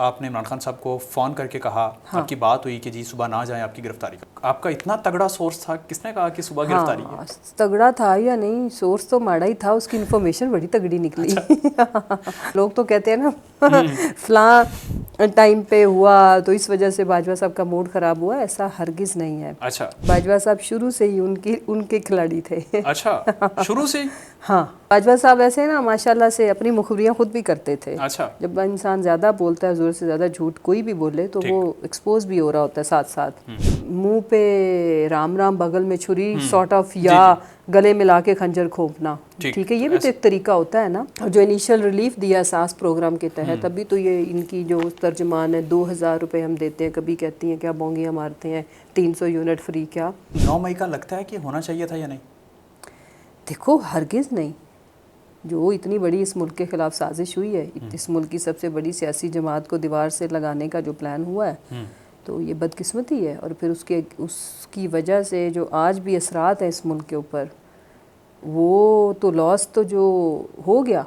आपने इमरान खान साहब को फ़ोन करके कहा, हाँ। आपकी बात हुई कि जी सुबह ना जाएं आपकी गिरफ्तारी का, आपका इतना तगड़ा सोर्स था, किसने कहा कि सुबह गिरफ्तारी है? तगड़ा था या नहीं, सोर्स तो माड़ा ही था, उसकी इन्फॉर्मेशन बड़ी तगड़ी निकली। अच्छा। लोग तो कहते हैं ना फलां टाइम पे हुआ तो इस वजह से बाजवा साहब का मूड ख़राब हुआ, ऐसा हरगिज़ नहीं है। अच्छा। बाजवा साहब शुरू से ही उनके खिलाड़ी थे। अच्छा, शुरू से ही? हाँ, बाजवा साहब ऐसे ना माशाल्लाह से अपनी मुखबरियाँ खुद भी करते थे। अच्छा। जब इंसान ज़्यादा बोलता है, ज़रूरत से ज़्यादा झूठ कोई भी बोले तो वो एक्सपोज भी हो रहा होता है साथ साथ। मुंह पे राम राम बगल में छुरी सॉर्ट ऑफ, या गले मिला के खंजर खोपना, ठीक है, ये भी तो एक तरीका होता है ना। जो इनिशियल रिलीफ दिया सास प्रोग्राम के तहत, अभी तो ये इनकी जो तर्जमान है 2000 रुपये हम देते हैं, कभी कहती हैं क्या बोंगियाँ मारते हैं 300 यूनिट फ्री, क्या 9 मई का लगता है कि होना चाहिए था या नहीं? देखो हरगिज़ नहीं, जो इतनी बड़ी इस मुल्क के ख़िलाफ़ साजिश हुई है, इस मुल्क की सबसे बड़ी सियासी जमात को दीवार से लगाने का जो प्लान हुआ है, तो ये बदकिस्मती है। और फिर उसकी वजह से जो आज भी असरात हैं इस मुल्क के ऊपर, वो तो लॉस तो जो हो गया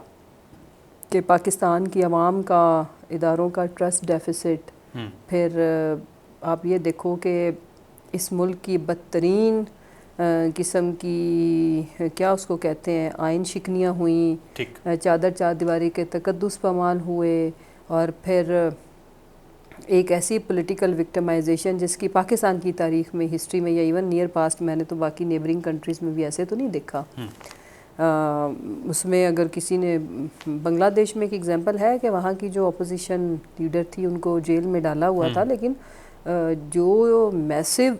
कि पाकिस्तान की आवाम का, इदारों का ट्रस्ट डेफिसिट, फिर आप ये देखो कि इस मुल्क की बदतरीन किस्म की क्या उसको कहते हैं आइन शिकनियाँ हुई, चादर चार दीवारी के तकद्दुस पामाल हुए, और फिर एक ऐसी पॉलिटिकल विक्टिमाइजेशन जिसकी पाकिस्तान की तारीख में, हिस्ट्री में, या इवन नियर पास्ट मैंने तो बाकी नेबरिंग कंट्रीज़ में भी ऐसे तो नहीं देखा। उसमें अगर किसी ने, बांग्लादेश में एक एग्जांपल है कि वहाँ की जो अपोजिशन लीडर थी उनको जेल में डाला हुआ था, लेकिन जो मैसिव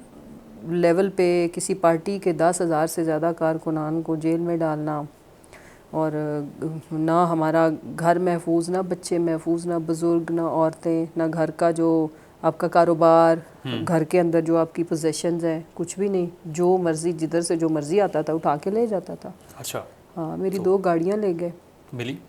लेवल पे किसी पार्टी के 10,000 से ज़्यादा कारकुनान को जेल में डालना, और ना हमारा घर महफूज, ना बच्चे महफूज, ना बुज़ुर्ग, ना औरतें, ना घर का जो आपका कारोबार, घर के अंदर जो आपकी पोजेशंस हैं, कुछ भी नहीं, जो मर्ज़ी जिधर से जो मर्ज़ी आता था उठा के ले जाता था। अच्छा। हाँ, मेरी 2 गाड़ियाँ ले गए, मिली?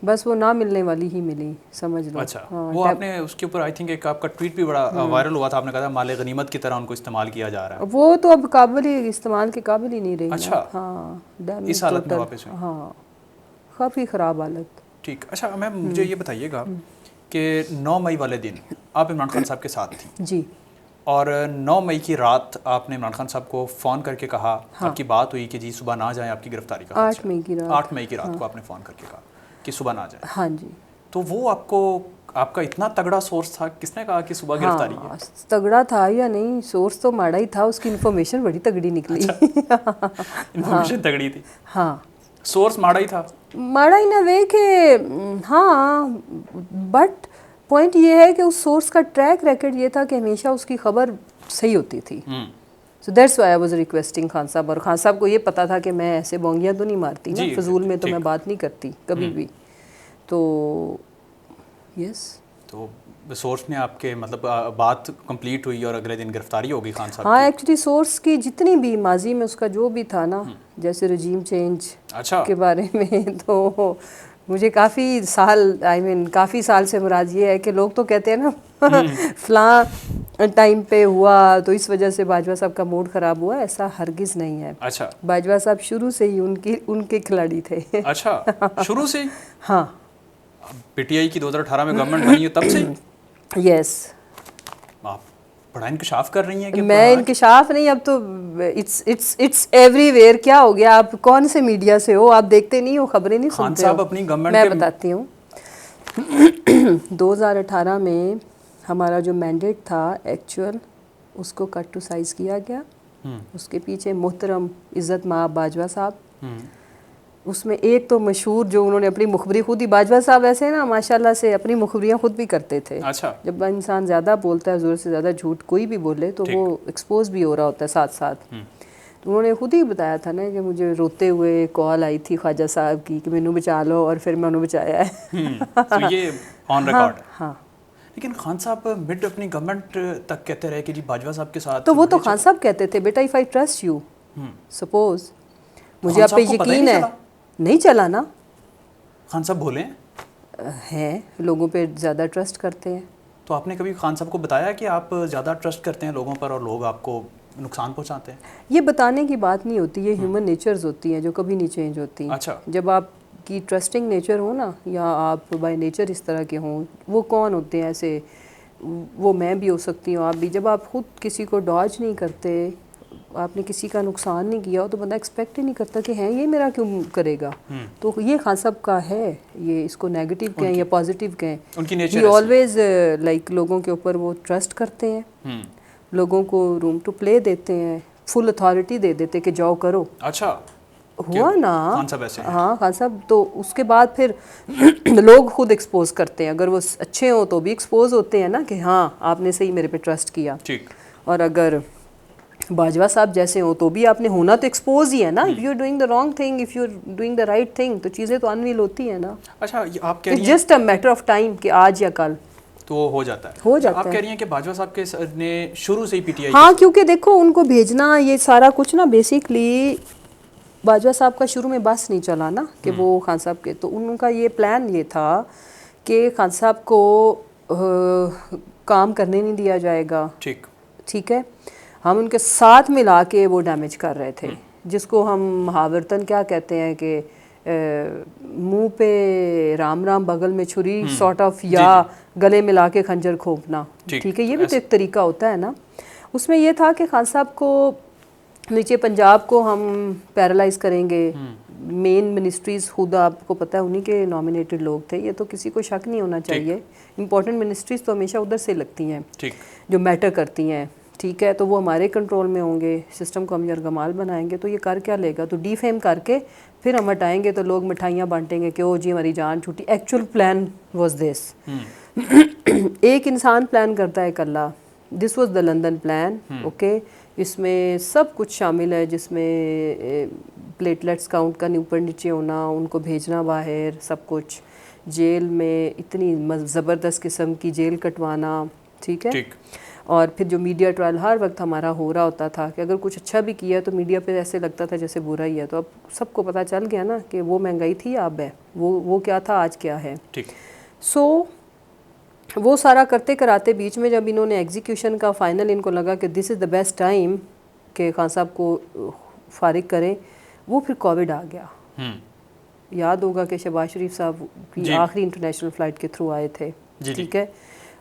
बस वो ना मिलने वाली ही मिली, समझ लो। अच्छा। हाँ, वो आपने उसके ऊपर आई थिंक एक आपका ट्वीट भी बड़ा वायरल हुआ था, आपने कहा था माले गनीमत की तरह उनको इस्तेमाल किया जा रहा है। वो तो अब काबिल ही, इस्तेमाल के काबिल ही नहीं रही। अच्छा। हाँ, इस हालत में वापस हुई? हाँ, काफ़ी ख़राब हालत। ठीक। अच्छा मैम, मुझे ये बताइएगा कि 9 मई वाले दिन आप इमरान खान साहब के साथ थी जी, और 9 मई की रात आपने इमरान खान साहब को फ़ोन करके कहा, आपकी बात हुई कि जी सुबह ना जाएं आपकी गिरफ्तारी का, 8 मई की रात, 8 मई की रात को आपने फ़ोन करके कहा कि सुबह ना जाएं। हाँ जी। तो वो आपका इतना तगड़ा सोर्स था, किसने कहा कि सुबह गिरफ्तारी है? तगड़ा था या नहीं, सोर्स तो माड़ा ही था, उसकी इन्फॉर्मेशन बड़ी तगड़ी निकली। इन्फॉर्मेशन तगड़ी थी? हाँ, सोर्स माड़ा ही था? माड़ा ही ना वे कि हाँ, बट पॉइंट ये है कि उस सोर्स का ट्रैक रिकॉर्ड ये था कि हमेशा उसकी खबर सही होती थी। So that's why I was requesting Khan साहब, और खान साहब को ये पता था कि मैं ऐसे बोंगियाँ तो नहीं मारती ना, फजूल में तो मैं बात नहीं करती कभी भी। तो यस, तो सोर्स ने आपके मतलब बात कंप्लीट हुई और अगले दिन गिरफ्तारी होगी खान साहब हाँ, की? एक्चुअली सोर्स की जितनी भी माजी में उसका जो भी था ना, जैसे रजीम चेंज के बारे में, तो मुझे काफ़ी साल, काफ़ी साल से मुराद ये है कि लोग तो कहते हैं ना फलां टाइम पे हुआ तो इस वजह से बाजवा साहब का मूड ख़राब हुआ, ऐसा हरगिज़ नहीं है। अच्छा। बाजवा साहब शुरू से ही उनके खिलाड़ी थे। अच्छा, शुरू से ही? हाँ। पीटीआई की 2018 में गवर्नमेंट बनी है तब से? यस। आप बड़ा इंकशाफ कर रही हैं कि मैं इंकशाफ नहीं, अब तो इट्स एवरीवेयर। क्या हो गया, आप कौन से मीडिया से हो, आप देखते नहीं हो, खबरें नहीं सुनते हो? खान साहब अपनी गवर्नमेंट मैं बताती हूँ। 2018 में हमारा जो मैंडेट था एक्चुअल, उसको कट टू साइज़ किया गया। उसके पीछे मोहतरम इज़्ज़त माब बाजवा साहब, उसमें एक तो मशहूर जो उन्होंने अपनी मुखबरी खुद ही, बाजवा साहब ऐसे ना माशाल्लाह से अपनी मुखबरियाँ खुद भी करते थे। अच्छा। जब इंसान ज़्यादा बोलता है, ज़रूरत से ज़्यादा झूठ कोई भी बोले तो वो एक्सपोज भी हो रहा होता है साथ साथ। तो उन्होंने खुद ही बताया था ना कि मुझे रोते हुए कॉल आई थी ख्वाजा साहब की कि मैनू बचा लो, और फिर मैंने बचाया है। तो ये ऑन रिकॉर्ड। हाँ। लेकिन खान साहब मिड अपनी गवर्नमेंट तक कहते रहे कि जी बाजवा साहब के साथ, तो वो तो खान साहब कहते थे बेटा if I trust you, suppose मुझे आप पे यकीन है, नहीं चला ना। खान साहब भोले हैं, लोगों पे ज़्यादा ट्रस्ट करते हैं। तो आपने कभी खान साहब को बताया कि आप ज़्यादा ट्रस्ट करते हैं लोगों पर और लोग आपको नुकसान पहुंचाते हैं? ये बताने की बात नहीं होती, ये ह्यूमन नेचर्स होती हैं जो कभी नहीं चेंज होती। अच्छा। जब आप आपकी ट्रस्टिंग नेचर हो ना, या आप बाय नेचर इस तरह के हों, वो कौन होते हैं ऐसे, वो मैं भी हो सकती हूँ, आप भी। जब आप खुद किसी को डॉज नहीं करते, आपने किसी का नुकसान नहीं किया हो, तो बंदा एक्सपेक्ट ही नहीं करता कि हैं ये मेरा क्यों करेगा। तो ये खान साहब का है, ये इसको नेगेटिव कहें या पॉजिटिव कहें, उनकी ये नेचर ऑलवेज लाइक लोगों के ऊपर वो ट्रस्ट करते हैं, लोगों को रूम टू प्ले देते हैं, फुल अथॉरिटी दे देते कि जाओ करो। अच्छा हुआ ना खान साहब ऐसे हैं। हाँ खान साहब, तो उसके बाद फिर लोग खुद एक्सपोज करते हैं, अगर वो अच्छे हो तो भी एक्सपोज होते हैं ना कि हाँ आपने सही मेरे पे ट्रस्ट किया, ठीक। और अगर बाजवा साहब जैसे हो तो भी आपने होना तो एक्सपोज ही है ना। If you are doing the wrong thing, if you are doing the right thing, तो चीज़ें तो अनवील होती हैं ना। अच्छा ये आप कह इट्स रही हैं just a matter of time कि आज या कल तो हो जाता है। हो अच्छा, जाता आप कह रही हैं कि बाजवा साहब के ने शुरू से ही पीटीआई हाँ, क्योंकि देखो उनको भेजना ये सारा कुछ ना, बेसिकली बाजवा साहब का शुरू में बस नहीं चला ना कि वो खान साहब के, तो उनका ये प्लान ये था कि खान साहब को काम करने नहीं दिया जाएगा। ठीक है, हम उनके साथ मिला के वो डैमेज कर रहे थे, जिसको हम महावरतन क्या कहते हैं कि मुंह पे राम राम बगल में छुरी सॉर्ट ऑफ, या गले मिला के खंजर खोपना। ठीक है, ये भी तो एक तरीका होता है ना। उसमें ये था कि खान साहब को नीचे पंजाब को हम पैरालाइज करेंगे, मेन मिनिस्ट्रीज खुद आपको पता है उन्हीं के नॉमिनेटेड लोग थे, ये तो किसी को शक नहीं होना चाहिए। इंपॉर्टेंट मिनिस्ट्रीज तो हमेशा उधर से लगती हैं जो मैटर करती हैं। ठीक है, तो वो हमारे कंट्रोल में होंगे, सिस्टम को हम यरगमाल बनाएंगे, तो ये कर क्या लेगा, तो डीफेम करके फिर हम हटाएंगे तो लोग मिठाइयाँ बांटेंगे कि ओ जी हमारी जान छूटी। Actual plan was this. एक इंसान प्लान करता है इकल्ला, this was the London plan. Okay, इसमें सब कुछ शामिल है, जिसमें प्लेटलेट्स का उनका ऊपर नीचे होना, उनको भेजना बाहर, सब कुछ, जेल में इतनी ज़बरदस्त किस्म की जेल कटवाना। ठीक है, और फिर जो मीडिया ट्रायल हर वक्त हमारा हो रहा होता था कि अगर कुछ अच्छा भी किया तो मीडिया पे ऐसे लगता था जैसे बुरा ही है। तो अब सबको पता चल गया ना कि वो महंगाई थी अब है, वो क्या था आज क्या है। सो वो सारा करते कराते बीच में जब इन्होंने एग्जीक्यूशन का फाइनल इनको लगा कि this is the best time कि खान साहब को फारिग करें, वो फिर कोविड आ गया। याद होगा कि शहबाज शरीफ साहब की आखिरी इंटरनेशनल फ़्लाइट के थ्रू आए थे। ठीक है,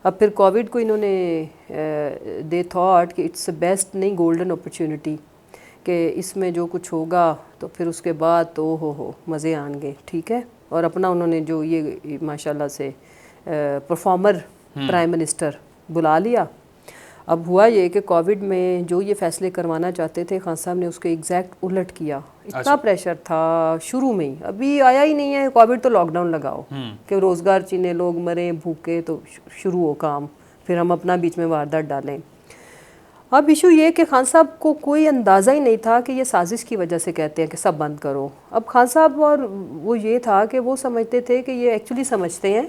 अब फिर कोविड को इन्होंने दे थॉट कि इट्स बेस्ट, नहीं गोल्डन अपॉर्चुनिटी, कि इसमें जो कुछ होगा तो फिर उसके बाद तो हो मज़े आएंगे। ठीक है, और अपना उन्होंने जो ये माशाल्लाह से परफॉर्मर प्राइम मिनिस्टर बुला लिया। अब हुआ ये कि कोविड में जो ये फैसले करवाना चाहते थे खान साहब ने उसके एग्जैक्ट उलट किया। इतना प्रेशर था शुरू में ही, अभी आया ही नहीं है कोविड तो लॉकडाउन लगाओ कि रोज़गार चीने, लोग मरे भूखे, तो शुरू हो काम, फिर हम अपना बीच में वारदात डालें। अब इशू ये कि खान साहब को कोई अंदाज़ा ही नहीं था कि ये साजिश की वजह से कहते हैं कि सब बंद करो। अब खान साहब और वो ये था कि वो समझते थे कि ये एक्चुअली समझते हैं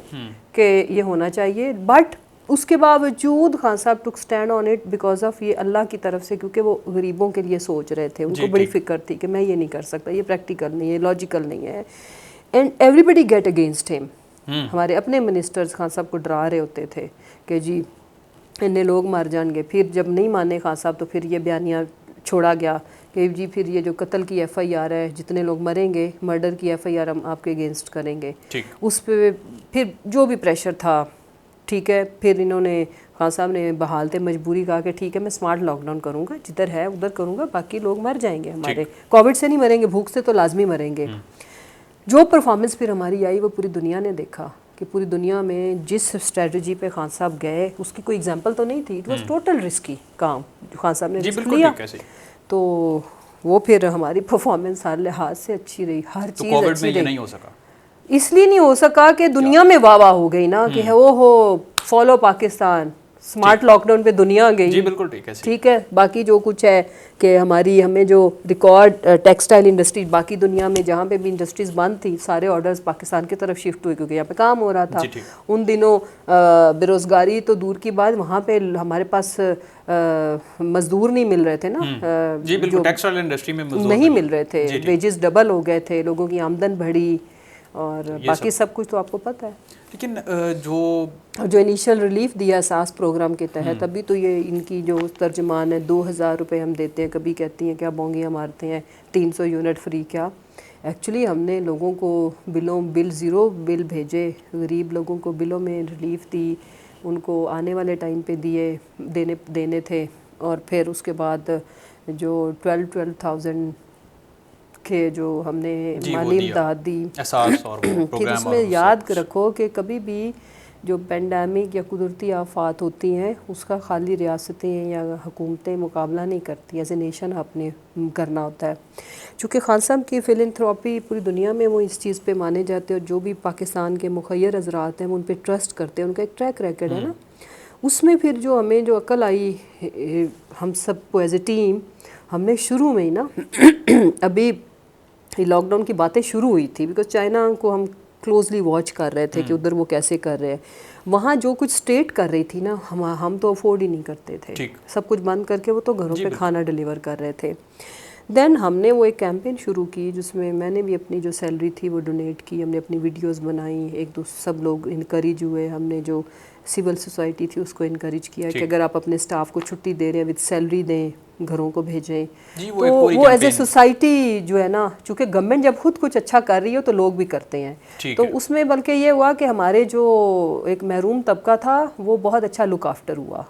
कि ये होना चाहिए, बट उसके बावजूद Khan Sahab took stand on it because of ये अल्लाह की तरफ से, क्योंकि वो गरीबों के लिए सोच रहे थे। उनको बड़ी फिक्र थी कि मैं ये नहीं कर सकता, ये प्रैक्टिकल नहीं है, लॉजिकल नहीं है, and everybody get against him. हमारे अपने मिनिस्टर्स खान साहब को डरा रहे होते थे कि जी इन्ने लोग मर जाएंगे। फिर जब नहीं माने खान साहब तो फिर ये बयानिया छोड़ा गया कि जी फिर ये जो कत्ल की FIR है, जितने लोग मरेंगे, मर्डर की FIR हम आपके अगेंस्ट करेंगे। उस पर फिर जो भी प्रेशर था, ठीक है, फिर इन्होंने खान साहब ने बहालते मजबूरी कहा कि ठीक है मैं स्मार्ट लॉकडाउन करूँगा, जिधर है उधर करूँगा, बाकी लोग मर जाएंगे हमारे, कोविड से नहीं मरेंगे, भूख से तो लाजमी मरेंगे। जो परफॉर्मेंस फिर हमारी आई वो पूरी दुनिया ने देखा कि पूरी दुनिया में जिस स्ट्रेटजी पे खान साहब गए उसकी कोई एग्जांपल तो नहीं थी। इट वाज टोटल रिस्की काम जो खान साहब ने रिस्क लिया, तो वो फिर हमारी परफॉर्मेंस हर लिहाज से अच्छी रही, हर चीज़ अच्छी रही। नहीं हो सका, इसलिए नहीं हो सका कि दुनिया में वाह हो गई ना कि वो हो फॉलो पाकिस्तान, स्मार्ट लॉकडाउन पे दुनिया गई। जी बिल्कुल ठीक है, ठीक है। बाकी जो कुछ है कि हमारी हमें जो रिकॉर्ड टेक्सटाइल इंडस्ट्री, बाकी दुनिया में जहाँ पे भी इंडस्ट्रीज बंद थी सारे ऑर्डर्स पाकिस्तान की तरफ शिफ्ट हुए क्योंकि यहाँ पे काम हो रहा था। उन दिनों बेरोजगारी तो दूर की बात, वहाँ पे हमारे पास मजदूर नहीं मिल रहे थे ना। जी बिल्कुल, टेक्सटाइल इंडस्ट्री में मजदूर नहीं मिल रहे थे, वेजेस डबल हो गए थे, लोगों की आमदन बढ़ी और बाकी सब कुछ तो आपको पता है। लेकिन जो इनिशियल रिलीफ दिया सास प्रोग्राम के तहत, अभी तो ये इनकी जो तर्जमान है 2000 रुपये हम देते हैं, कभी कहती हैं क्या बोंगियाँ मारते हैं 300 यूनिट फ्री, क्या एक्चुअली हमने लोगों को बिल ज़ीरो बिल भेजे, गरीब लोगों को बिलों में रिलीफ दी, उनको आने वाले टाइम पे देने थे। और फिर उसके बाद जो 12,000 के जो हमने माली इमदाद दी, फिर उसमें याद रखो कि कभी भी जो पेंडेमिक या कुदरती आफात होती हैं उसका खाली रियासतें या हुकूमतें मुकाबला नहीं करती, एज ए नेशन आपने करना होता है। चूँकि खान साहब की फिलैंथ्रोपी पूरी दुनिया में वो इस चीज़ पे माने जाते हैं, और जो भी पाकिस्तान के मुखय्यर हज़रात हैं वो उन पर ट्रस्ट करते हैं, उनका एक ट्रैक रिकॉर्ड है ना। उसमें फिर जो हमें जो अकल आई हम सबको एज ए टीम, हमने शुरू में ही ना अभी लॉकडाउन की बातें शुरू हुई थी, बिकॉज चाइना को हम क्लोजली वॉच कर रहे थे कि उधर वो कैसे कर रहे हैं। वहाँ जो कुछ स्टेट कर रही थी ना, हम तो अफोर्ड ही नहीं करते थे, सब कुछ बंद करके वो तो घरों पे खाना डिलीवर कर रहे थे। देन हमने वो एक कैंपेन शुरू की जिसमें मैंने भी अपनी जो सैलरी थी वो डोनेट की, हमने अपनी वीडियोस बनाई, एक दूसरे सब लोग इनकरेज हुए। हमने जो सिविल सोसाइटी थी उसको इनकरेज किया कि अगर आप अपने स्टाफ को छुट्टी दे रहे हैं विद सैलरी दें, घरों को भेजें। तो वो एज ए सोसाइटी जो है ना, चूँकि गवर्नमेंट जब खुद कुछ अच्छा कर रही हो तो लोग भी करते हैं, तो उसमें बल्कि ये हुआ कि हमारे जो एक महरूम तबका था वो बहुत अच्छा लुक आफ्टर हुआ।